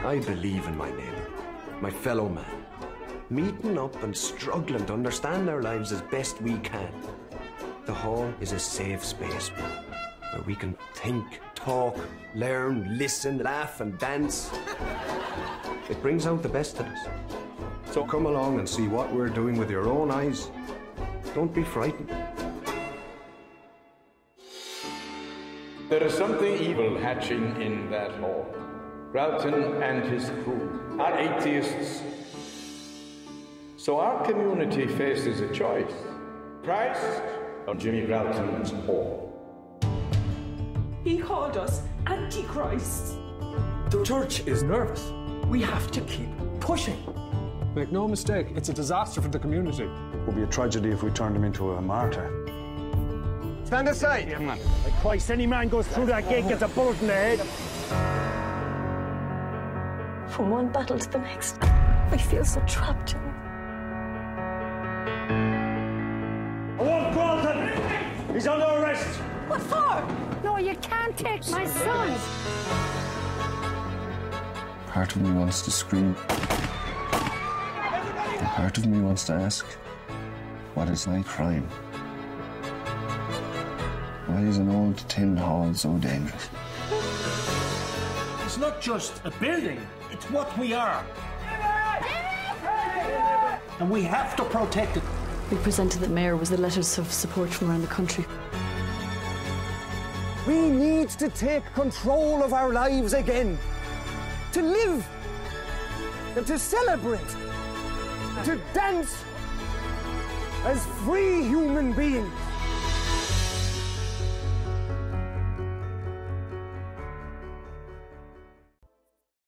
I believe in my neighbour, my fellow man, meeting up and struggling to understand our lives as best we can. The hall is a safe space where we can think, talk, learn, listen, laugh and dance. It brings out the best in us. So come along and see what we're doing with your own eyes. Don't be frightened. There is something evil hatching in that hall. Gralton and his crew are atheists. So our community faces a choice. Christ or Jimmy Gralton's hall. He called us antichrists. The church is nervous. We have to keep pushing. Make no mistake, it's a disaster for the community. It would be a tragedy if we turned him into a martyr. Stand aside. Yeah, man. By Christ, any man goes through that gate gets a bullet in the head. From one battle to the next, I feel so trapped in it. I want Gralton! He's under arrest! What for? No, you can't take my son! Part of me wants to scream. Part of me wants to ask, what is my crime? Why is an old tin hall so dangerous? It's not just a building, it's what we are. And we have to protect it. We presented the mayor with the letters of support from around the country. We need to take control of our lives again. To live and to celebrate, to dance as free human beings.